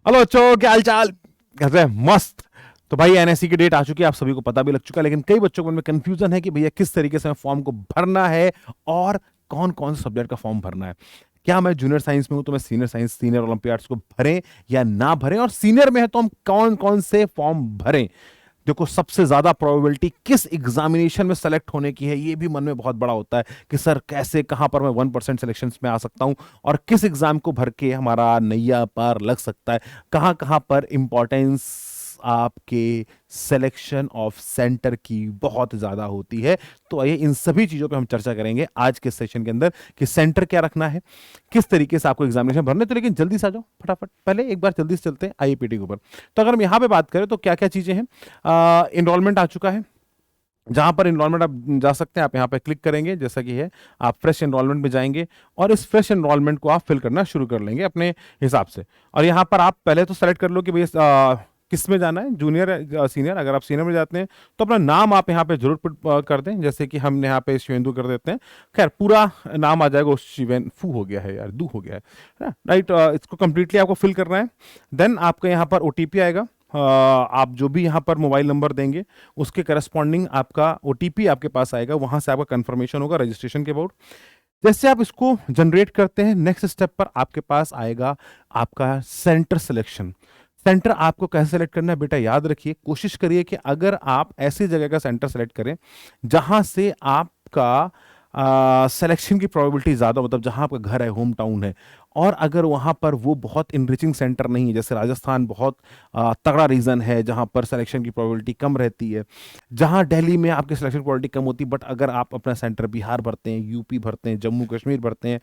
Hello बच्चों, क्या हाल चाल? कैसे हैं? मस्त। तो भाई एनएससी की डेट आ चुकी है, आप सभी को पता भी लग चुका है, लेकिन कई बच्चों के मन में कंफ्यूजन है कि भैया किस तरीके से फॉर्म को भरना है और कौन कौन से सब्जेक्ट का फॉर्म भरना है। क्या मैं जूनियर साइंस में हूं तो मैं सीनियर साइंस सीनियर ओलंपियाड्स को भरें या ना भरें, और सीनियर में है तो हम कौन कौन से फॉर्म भरें। देखो, सबसे ज्यादा प्रोबेबिलिटी किस एग्जामिनेशन में सेलेक्ट होने की है, ये भी मन में बहुत बड़ा होता है कि सर कैसे, कहां पर मैं 1% सिलेक्शन में आ सकता हूं और किस एग्जाम को भर के हमारा नैया पार लग सकता है। कहां कहां पर इंपॉर्टेंस आपके सिलेक्शन ऑफ सेंटर की बहुत ज्यादा होती है। तो आइए इन सभी चीजों पे हम चर्चा करेंगे आज के सेशन के अंदर कि सेंटर क्या रखना है, किस तरीके से आपको एग्जामिनेशन भरने। तो लेकिन जल्दी से आ जाओ फटाफट, पहले एक बार जल्दी से चलते हैं आईपीटी के ऊपर। तो अगर हम यहां पे बात करें तो क्या क्या चीजें हैं। इनरोलमेंट आ चुका है, जहां पर इनरोलमेंट आप जा सकते हैं, आप यहां पे क्लिक करेंगे जैसा कि है, आप फ्रेश इनरोलमेंट में जाएंगे और इस फ्रेश इनरोलमेंट को आप फिल करना शुरू कर लेंगे अपने हिसाब से। और यहां पर आप पहले तो सेलेक्ट कर लो कि भैया किस में जाना है, जूनियर सीनियर। अगर आप सीनियर में जाते हैं तो अपना नाम आप यहाँ पे जरूर कर दें, जैसे कि हम यहाँ पे शिवेंदु कर देते हैं। खैर पूरा नाम आ जाएगा, शिवेन फू हो गया है यार, दू हो गया है ना, राइट। इसको कंप्लीटली आपको फिल करना है। देन आपका यहाँ पर ओटीपी आएगा। आप जो भी यहाँ पर मोबाइल नंबर देंगे उसके करस्पॉन्डिंग आपका ओटीपी आपके पास आएगा, वहां से आपका कंफर्मेशन होगा रजिस्ट्रेशन के अबाउट। जैसे आप इसको जनरेट करते हैं, नेक्स्ट स्टेप पर आपके पास आएगा आपका सेंटर सिलेक्शन। सेंटर आपको कैसे सेलेक्ट करना है बेटा, याद रखिए, कोशिश करिए कि अगर आप ऐसी जगह का सेंटर सेलेक्ट करें जहां से आपका सिलेक्शन की प्रोबेबिलिटी ज्यादा, मतलब जहां आपका घर है, होम टाउन है। और अगर वहां पर वो बहुत इनरिचिंग सेंटर नहीं है, जैसे राजस्थान बहुत तगड़ा रीजन है जहां पर सिलेक्शन की प्रोबेबिलिटी कम रहती है, जहां दिल्ली में आपकी सिलेक्शन की प्रोबेबिलिटी कम होती है, बट अगर आप अपना सेंटर बिहार भरते हैं, यूपी भरते हैं, जम्मू कश्मीर भरते हैं,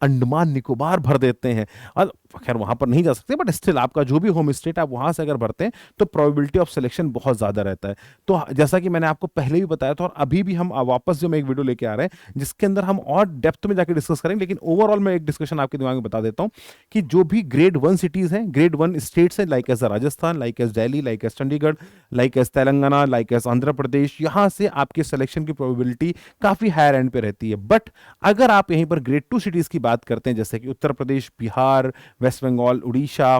अंडमान निकोबार भर देते हैं, और खैर वहां पर नहीं जा सकते, बट स्टिल आपका जो भी होम स्टेट आप वहां से अगर भरते हैं तो प्रोबेबिलिटी ऑफ सिलेक्शन बहुत ज्यादा रहता है। तो जैसा कि मैंने आपको पहले भी बताया था और अभी भी हम वापस जो मैं एक वीडियो लेके आ रहे हैं जिसके अंदर हम और डेप्थ में जाकर डिस्कस करेंगे, लेकिन ओवरऑल मैं एक डिस्कशन आपके दिमाग में बता देता हूं कि जो भी ग्रेड 1 सिटीज हैं, ग्रेड 1 स्टेट्स हैं, like as Rajasthan, like as Delhi, like as Chandigarh, like as Telangana, like as Andhra Pradesh, यहां से आपके सिलेक्शन की प्रोबेबिलिटी काफी हायर एंड पे रहती है। बट अगर आप यहीं पर ग्रेड 2 सिटीज की बात करते हैं, जैसे कि उत्तर प्रदेश, बिहार, वेस्ट बंगाल, उड़ीसा,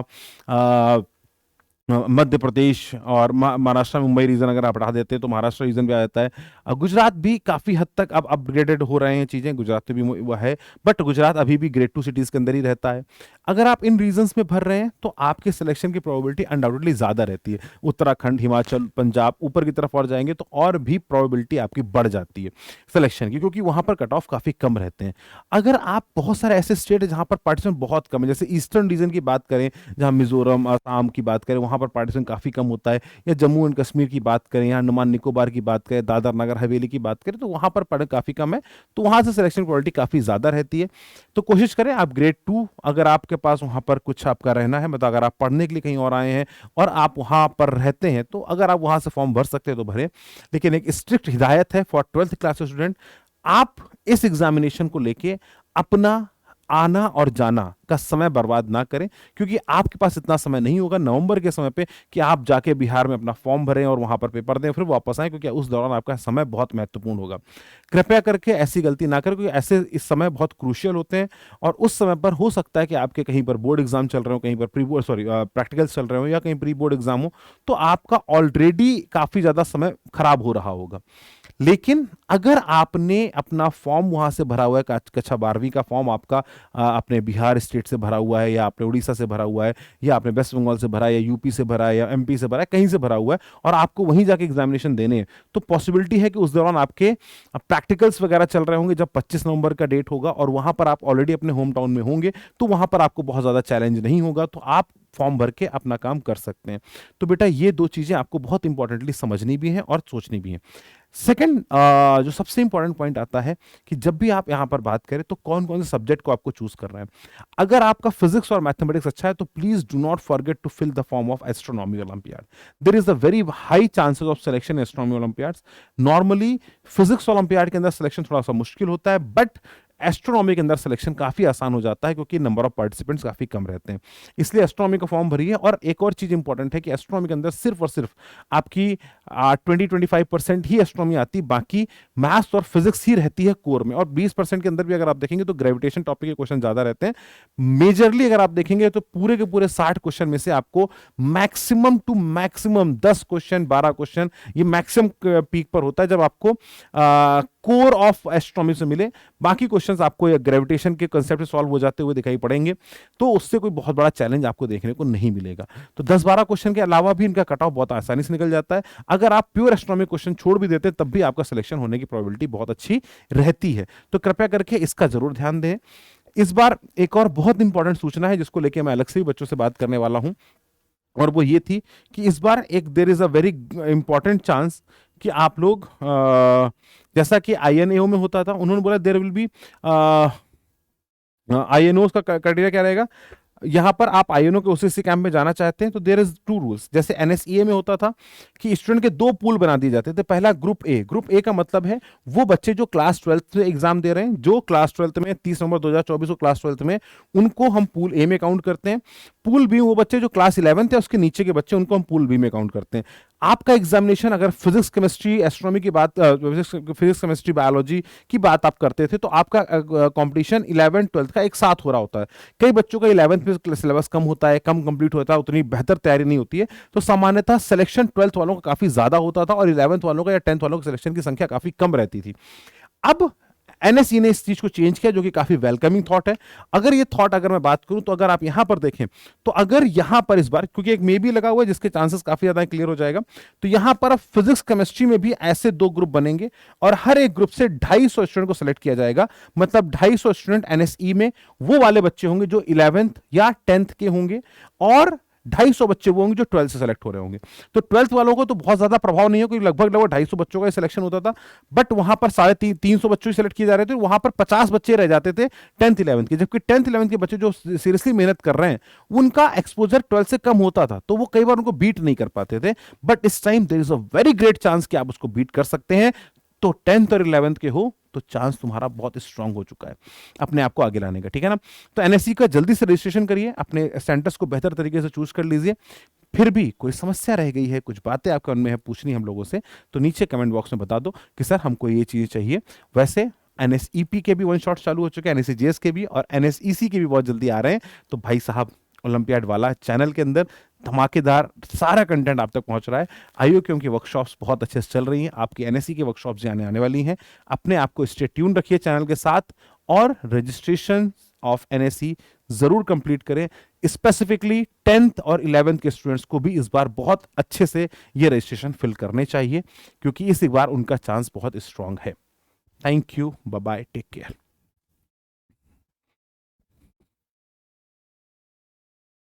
मध्य प्रदेश और महाराष्ट्र, मुंबई रीजन अगर आप हटा देते हैं तो महाराष्ट्र रीजन भी आ जाता है। गुजरात भी काफी हद तक अब अपग्रेडेड हो रहे हैं चीजें, गुजरात में भी वो है, बट गुजरात अभी भी ग्रेड 2 सिटीज के अंदर ही रहता है। अगर आप इन रीजन्स में भर रहे हैं तो आपके सिलेक्शन की प्रोबेबिलिटी अनडाउटेडली ज्यादा रहती है। उत्तराखंड, हिमाचल, पंजाब, ऊपर की तरफ और जाएंगे तो और भी प्रोबेबिलिटी आपकी बढ़ जाती है सिलेक्शन की, क्योंकि वहां पर कट ऑफ काफी कम रहते हैं। अगर आप बहुत सारे ऐसे स्टेट है जहां पर पार्टिसिपेंट बहुत कम है, जैसे ईस्टर्न रीजन की बात करें, जहां मिजोरम, असम की बात करें, वहां पर पार्टिसिपेंट काफी कम होता है, या जम्मू एंड कश्मीर की बात करें, या अंडमान निकोबार की बात करें, दादर नगर हवेली की बात करें, तो वहां पर पढ़ काफी कम है, तो वहां से सिलेक्शन क्वालिटी काफी ज्यादा रहती है। तो कोशिश करें आप ग्रेड 2, अगर आपके पास वहां पर कुछ आपका रहना है, मतलब अगर आप पढ़ने के लिए कहीं और आए हैं और आप वहां पर रहते हैं, तो अगर आप वहां से फॉर्म भर सकते हैं तो भरें। लेकिन एक स्ट्रिक्ट हिदायत है फॉर 12th क्लास स्टूडेंट, आप इस एग्जामिनेशन को लेके अपना आना और जाना का समय बर्बाद ना करें, क्योंकि आपके पास इतना समय नहीं होगा नवंबर के समय पे कि आप जाके बिहार में अपना फॉर्म भरें और वहां पर पेपर दें फिर वापस आए, क्योंकि उस दौरान आपका समय बहुत महत्वपूर्ण होगा। कृपया करके ऐसी गलती ना करें, क्योंकि ऐसे इस समय बहुत क्रूशियल होते हैं और उस समय पर हो सकता है कि आपके कहीं पर बोर्ड एग्जाम चल रहे हो, कहीं पर प्री बोर्ड सॉरी प्रैक्टिकल्स चल रहे हो, या कहीं प्री बोर्ड एग्जाम हो, तो आपका ऑलरेडी काफी ज्यादा समय खराब हो रहा होगा। लेकिन अगर आपने अपना फॉर्म वहां से भरा हुआ है, कक्षा 12वीं का फॉर्म आपका आपने बिहार स्टेट से भरा हुआ है, या आपने उड़ीसा से भरा हुआ है, या आपने वेस्ट बंगाल से भरा है, या यूपी से भरा है, या एमपी से भरा है, कहीं से भरा हुआ है, और आपको वहीं जाके एग्जामिनेशन देने हैं, तो पॉसिबिलिटी है कि उस दौरान आपके प्रैक्टिकल्स वगैरह चल रहे होंगे जब 25 नवंबर का डेट होगा, और वहां पर आप ऑलरेडी अपने होम टाउन में होंगे, तो वहां पर आपको बहुत ज्यादा चैलेंज नहीं होगा, तो आप फॉर्म भर के अपना काम कर सकते हैं। तो बेटा ये दो चीजें आपको बहुत इंपॉर्टेंटली समझनी भी हैं और सोचनी भी हैं। सेकंड, जो सबसे इंपॉर्टेंट पॉइंट आता है कि जब भी आप यहां पर बात करें तो कौन कौन से सब्जेक्ट को आपको चूज करना है। अगर आपका फिजिक्स और मैथमेटिक्स अच्छा है तो please do not forget to fill the form of astronomy olympiad. There is a very high chances of selection astronomy olympiads. Normally physics olympiad के अंदर सिलेक्शन थोड़ा सा मुश्किल होता है, बट एस्ट्रोनॉमी के अंदर सिलेक्शन काफी आसान हो जाता है क्योंकि नंबर ऑफ पार्टिसिपेंट्स काफी कम रहते हैं, इसलिए एस्ट्रोनॉमी का फॉर्म भरिए। और एक और चीज इंपॉर्टेंट है कि एस्ट्रोनॉमी के अंदर सिर्फ और सिर्फ आपकी 20-25% ही एस्ट्रोनॉमी आती, बाकी मैथ्स और फिजिक्स ही रहती है कोर में। और 20% के अंदर भी अगर आप देखेंगे तो ग्रेविटेशन टॉपिक के क्वेश्चन ज्यादा रहते हैं। मेजरली अगर आप देखेंगे तो पूरे के पूरे 60 क्वेश्चन में से आपको maximum to maximum 10 question 12 question, ये मैक्सिमम पीक पर होता है जब आपको कोर ऑफ एस्ट्रोनॉमी से मिले। बाकी क्वेश्चंस आपको ग्रेविटेशन के कंसेप्ट से सॉल्व हो जाते हुए दिखाई पड़ेंगे, तो उससे कोई बहुत बड़ा चैलेंज आपको देखने को नहीं मिलेगा। तो 10-12 क्वेश्चन के अलावा भी इनका कट ऑफ बहुत आसानी से निकल जाता है। अगर आप प्योर एस्ट्रोनॉमी क्वेश्चन छोड़ भी देते तब भी आपका सिलेक्शन होने की प्रोबेबिलिटी बहुत अच्छी रहती है। तो कृपया करके इसका जरूर ध्यान दें। इस बार एक और बहुत इंपॉर्टेंट सूचना है जिसको लेकर मैं अलग से भी बच्चों से बात करने वाला हूं, और वो ये थी कि इस बार एक there is a very important chance कि आप लोग जैसा कि INAO में होता था, उन्होंने बोला देयर विल बी INOs का क्राइटेरिया क्या रहेगा, यहां पर आप INO के OCC कैंप में जाना चाहते हैं तो देयर इज 2 रूल्स। जैसे NSEA में होता था कि स्टूडेंट के 2 पूल बना दिए जाते थे। पहला ग्रुप ए, ग्रुप ए का मतलब है वो बच्चे जो क्लास 12th में एग्जाम दे रहे हैं, जो क्लास 12th में 30 नवंबर 2024 को क्लास 12th में, उनको हम पूल ए में काउंट करते हैं। पूल बी वो बच्चे जो क्लास 11th है उसके नीचे के बच्चे, उनको हम पूल बी में काउंट करते हैं। आपका एग्जामिनेशन अगर फिजिक्स केमिस्ट्री एस्ट्रोनॉमी की बात, फिजिक्स केमिस्ट्री बायोलॉजी की बात आप करते थे तो आपका कंपटीशन 11th 12th का एक साथ हो रहा होता है। कई बच्चों का 11th में सिलेबस कम होता है, कम कंप्लीट होता है, उतनी बेहतर तैयारी नहीं होती है, तो सामान्यतः सिलेक्शन 12th वालों का काफी ज्यादा होता था और 11th वालों का या 10th वालों का सिलेक्शन की संख्या काफी कम रहती थी। अब NSE ने इस चीज को चेंज किया, जो कि काफी वेलकमिंग थॉट है। अगर ये थॉट अगर मैं बात करूं तो अगर आप यहां पर देखें तो अगर यहां पर इस बार, क्योंकि एक मे भी लगा हुआ है जिसके चांसेस काफी ज्यादा क्लियर हो जाएगा, तो यहां पर अब फिजिक्स केमिस्ट्री में भी ऐसे 2 ग्रुप बनेंगे और हर एक ग्रुप से 250 स्टूडेंट को सिलेक्ट किया जाएगा। मतलब 250 स्टूडेंट NSE में वो वाले बच्चे होंगे जो 11th या 10th के होंगे, और 250 बच्चे वो होंगे जो 12th से सेलेक्ट हो रहे होंगे। तो 12th वालों को तो बहुत ज्यादा प्रभाव नहीं है, क्योंकि लगभग 250 बच्चों का सिलेक्शन होता था, बट वहां पर 350 बच्चों ही सिलेक्ट किए जा रहे थे, वहां पर 50 बच्चे रह जाते थे 10th 11th के। जबकि 10th 11th के बच्चे जो सीरियसली मेहनत कर रहे हैं उनका एक्सपोजर 12th से कम होता था, तो वो कई बार उनको बीट नहीं कर पाते थे। बट इस time there is a very great chance कि आप उसको बीट कर सकते हैं। तो 10th और 11th के हो तो चांस तुम्हारा बहुत स्ट्रांग हो चुका है अपने आप को आगे लाने का, ठीक है ना। तो NSE का जल्दी से रजिस्ट्रेशन करिए, अपने सेंटर्स को बेहतर तरीके से चूज कर लीजिए। फिर भी कोई समस्या रह गई है, कुछ बातें आपके मन में है पूछनी हम लोगों से, तो नीचे कमेंट बॉक्स में बता दो कि सर हमको ये चीजें चाहिए। वैसे NSEP के भी 1 शॉट चालू हो चुके हैं, NSEJS के भी, और NSEC के भी बहुत जल्दी आ रहे हैं। तो भाई साहब ओलंपियाड वाला चैनल के अंदर धमाकेदार सारा कंटेंट आप तक पहुंच रहा है। आइयो, क्योंकि वर्कशॉप्स बहुत अच्छे से चल रही हैं, आपकी NSE की वर्कशॉप्स आने वाली हैं। अपने आप को स्टे ट्यून रखिए चैनल के साथ, और रजिस्ट्रेशन ऑफ NSE जरूर कंप्लीट करें। स्पेसिफिकली 10th और 11th के स्टूडेंट्स को भी इस बार बहुत अच्छे से ये रजिस्ट्रेशन फिल करने चाहिए, क्योंकि इस बार उनका चांस बहुत स्ट्रांग है। Thank you, bye bye, take care.